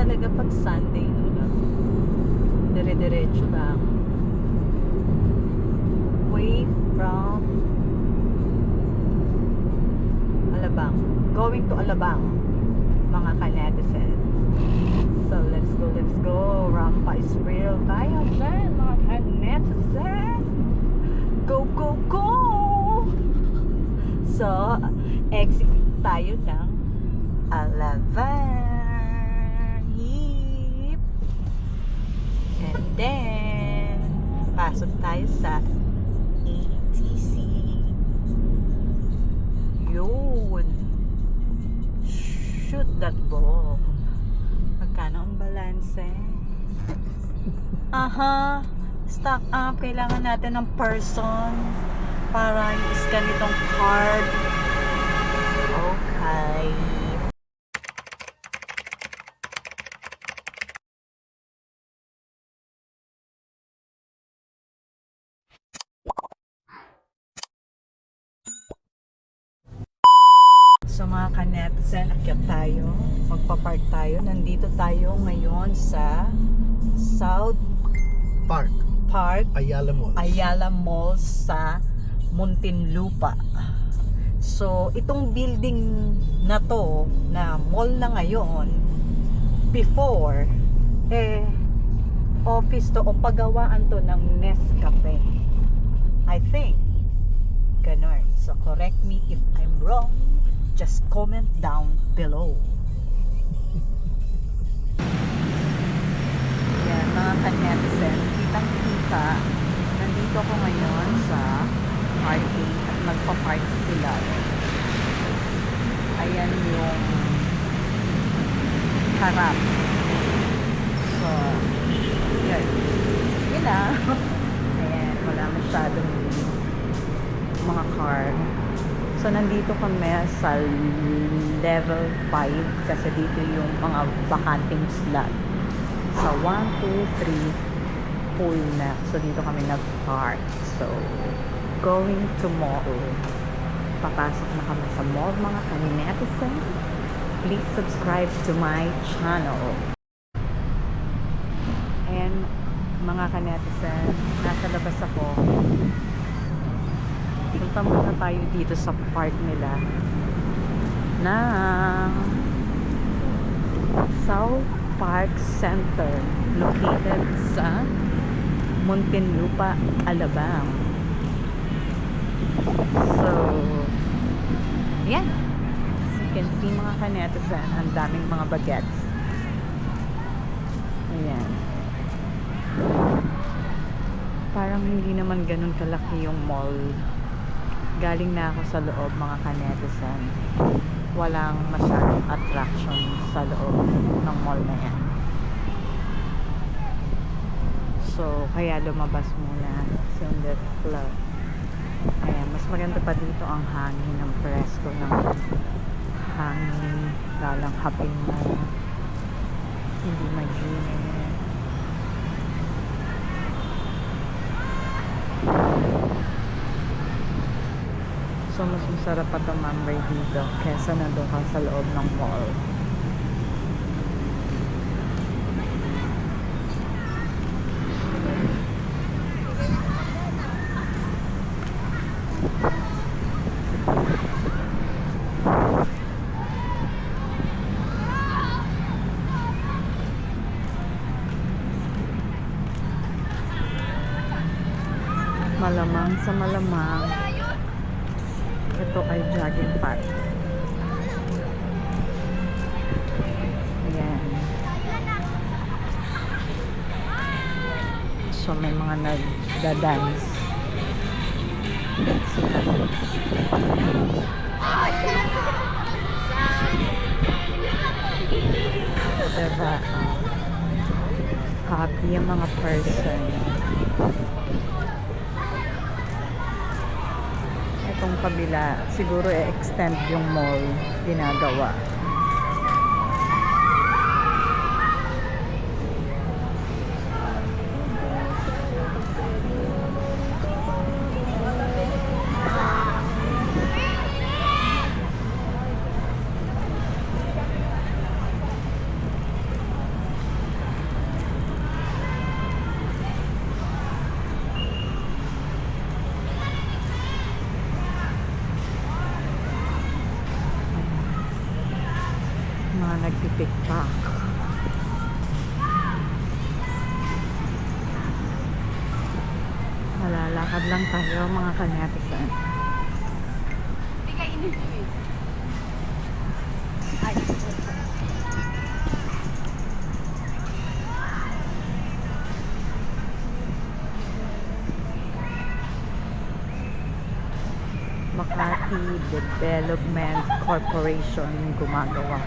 talaga pag Sunday, no? Dire-diretso lang. Way from Alabang. Going to Alabang, mga ka-netizen. So, let's go. Rampa is real tayo dyan, mga ka-netizen. Go! So, exit tayo ng Alabang. Hip. And then, pasok tayo sa ATC. Yun. Shoot that ball. Magkano ang balanse? Aha. Stock up. Kailangan natin ng person para i-scan itong card. Okay. So mga ka-netizen, akyat tayo. Magpa-park tayo. Nandito tayo ngayon sa South Park Ayala Malls sa Muntinlupa. So itong building na to, na mall na ngayon, before office to o pagawaan to ng Nescafe, I think. Ganon. So correct me if I'm wrong. Just comment down below. Yan, mga ka-netizen, kitang-kita, nandito ko ngayon sa parking at magpa-park sila. Ayan yung harap. So, yun. Yun na. Ayan, wala masyadong mga car. So, nandito kami sa level 5 kasi dito yung mga bakanting slot. Sa 1, 2, 3 full na. So, dito kami nag-park. So, going to mall. Papasok na kami sa mall, mga ka-netizen. Please subscribe to my channel. And, mga ka-netizen, nasa labas ako. Punta muna tayo dito sa park nila na South Park Center, located sa Muntinlupa, Alabang. So, yan. As you can see, mga ka-netizen, ang daming mga bagets. Ayan. Parang hindi naman ganun kalaki yung mall. Galing na ako sa loob, mga ka-netizen. Walang masyadong attraction sa loob ng mall na yan. So, kaya lumabas muna sa Club. Ayan, mas maganda pa dito ang hangin, ng presko ng hangin. Lalanghapin mo. Hindi mag-init. So, mas masarap pa tumambay dito kesa nandun ka sa loob ng mall. Malamang sa malamang, ito ay jogging park. Ayan. So may mga nagda-dance. Diba? Happy yung mga person. Itong kabila, siguro i-extend yung mall ginagawa. mga nagtitiktok. Malalakad lang tayo mga kanetisan. Makati Development Corporation gumagawa.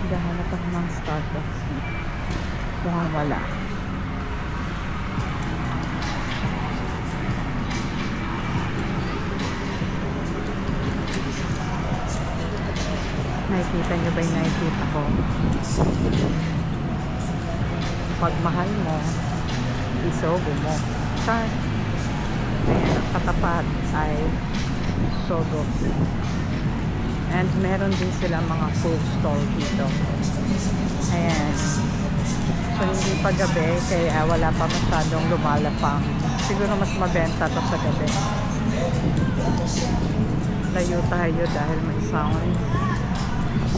Gahanap ako ng Starbucks. Mukhang wala. Nakikita nyo ba yung nakikita ko? Pag mahal mo, isogo mo. Char. Ayan, ang katapat ay sogo. And meron din sila mga food stall dito. Ayan. So hindi pa gabi, kaya wala pa masyadong lumalapang. Siguro mas mabenta to sa gabi. Layo tayo dahil may sound.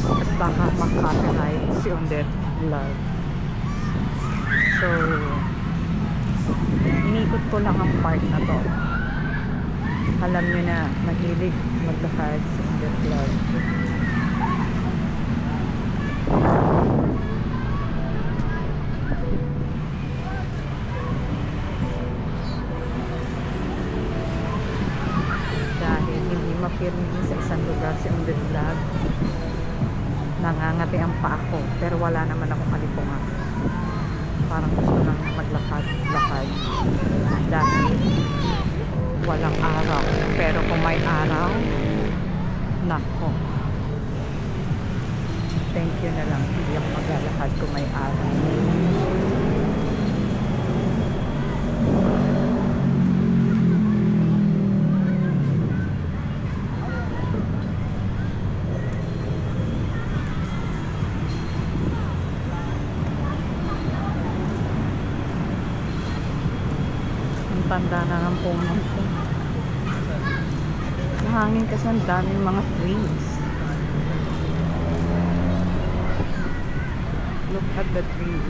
At baka mag-copyright si Undet Vlog. So, inikot ko lang ang part na to. Alam nyo na, mahilig maglakad si Undet Vlog. Dahil hindi mapirmi sa isang lugar si Undet Vlog, nangangati ang paa ko, pero wala naman akong kalipungan. Parang gusto lang maglakad-lakad dahil walang araw. Pero kung may araw, nako, thank you na lang, hindi ako maglalakad kung may araw. Tanda na ng puno ko. Mahangin kasi ang daming mga trees. Look at the trees.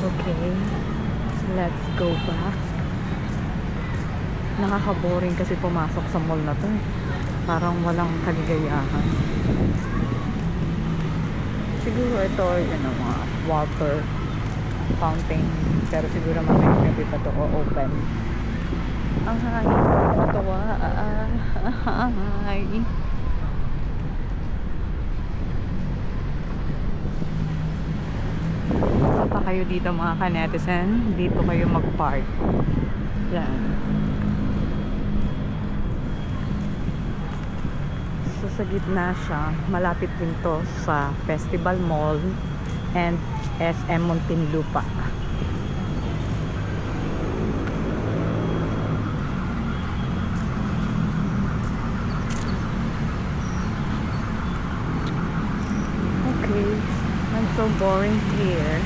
Okay, let's go back. Nakaka-boring kasi pumasok sa mall na to. Parang walang kaligayahan. Siguro ito, mga water fountain. Pero siguro mamaya hindi pa to open. Ang hangin ko nakakatawa. Ay. Punta kayo dito mga kanetizen. Dito kayo mag-park. Yan. So, sa gitna siya, malapit din to sa Festival Mall and SM Muntinlupa. Okay, I'm so boring here.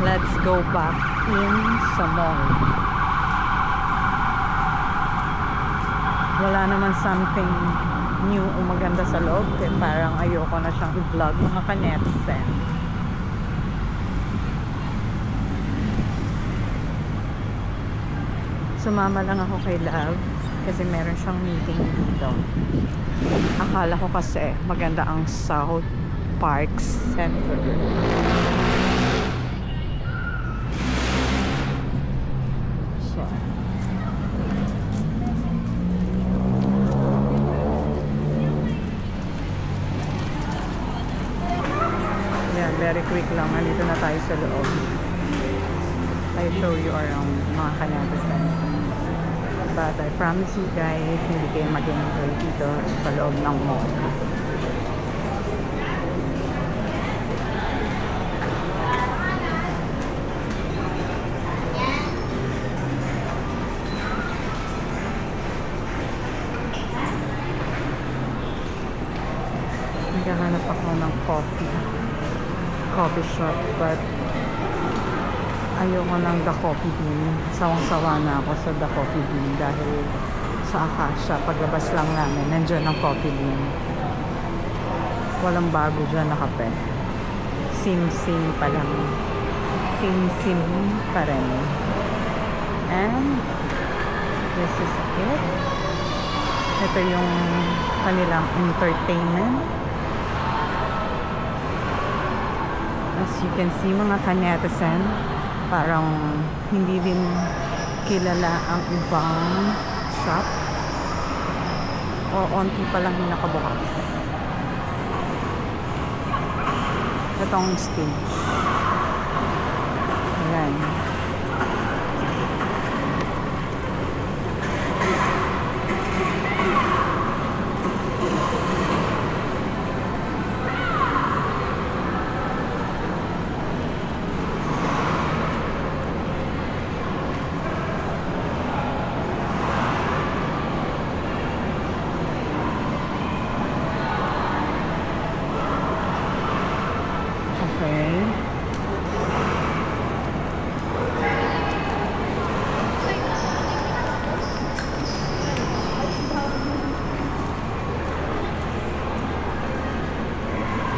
Let's go back in sa mall. Wala naman something new o maganda sa loob. Eh, parang ayoko na siyang i-vlog mga kanetsen. Sumama lang ako kay Love kasi meron siyang meeting dito. Akala ko kasi maganda ang South Parks Center. Very quick lang, nandito na tayo sa loob. I show you around mga kanetizen. But I promise you guys, hindi kayo mag-enjoy dito sa loob ng mall. Naghahanap ako ng coffee shop, but ayoko ng The Coffee Bean. Sawang-sawa na ako sa The Coffee Bean dahil sa Acacia, paglabas lang namin, nandiyan ang Coffee Bean. Walang bago dyan na kape. Sim-sim pa lang. Sim-sim pa rin. And this is it. Ito yung kanilang entertainment. As you can see, mga kanetizen, parang hindi din kilala ang ibang shop o onti pa lang yung nakabukas. Itong stage. Ayan. Okay.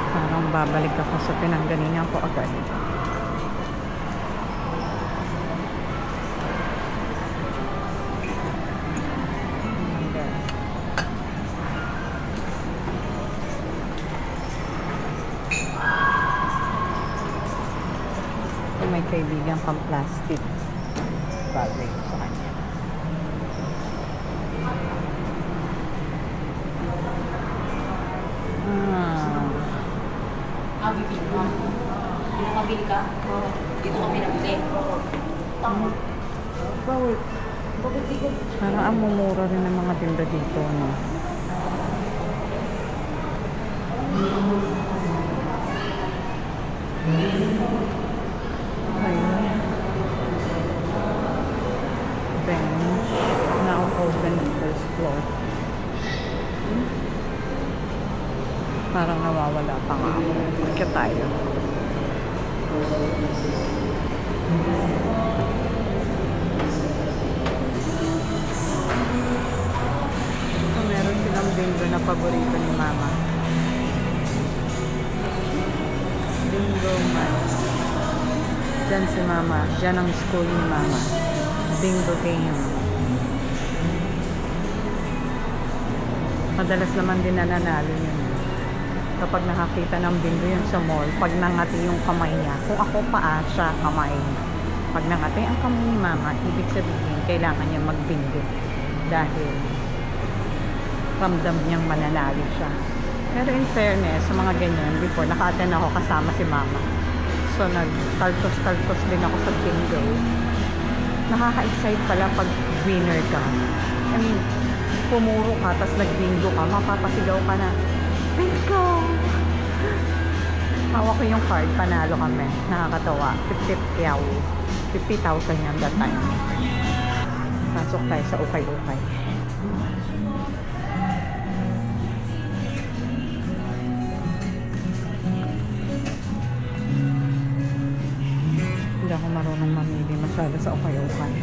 Parang babalik ako sa pinanggalingan ko agad. May kaibigan pang plastic bagay sa kanya. Bibili mo. Dito mabili ka? Oo. Dito kami nabili. Tama. Bawit. Bakit di ko? Parang ang mumura rin ng mga tinda dito, no? Ayun. Bench. Now open the first floor. Parang nawawala pa nga ako. Kaya tayo. So, meron silang bingo na paborito ni Mama. Bingo man. Diyan si Mama. Diyan ang school ni Mama. Bingo game. Madalas naman din nananalo yun. Kapag nakakita ng bingo yun sa mall, pag nangati yung kamay niya, kung ako paa siya kamay. Pag nangati ang kamay ni Mama, ibig sabihin, kailangan niya magbingo. Dahil ramdam niyang mananalo siya. Pero in fairness, sa mga ganyan, before, naka-attend ako kasama si Mama. So, nag-taltos-taltos din ako sa bingo. Nakaka-excite pala pag winner ka. I mean, pumuro ka, tapos nag-bingo ka, mapapasigaw ka na, bingo! Hawak ko yung card, panalo kami. Nakakatawa. 50,000 yan that time. Pasok tayo sa ukay-ukay. Hindi ako marunong mamili masyado sa ukay-ukay.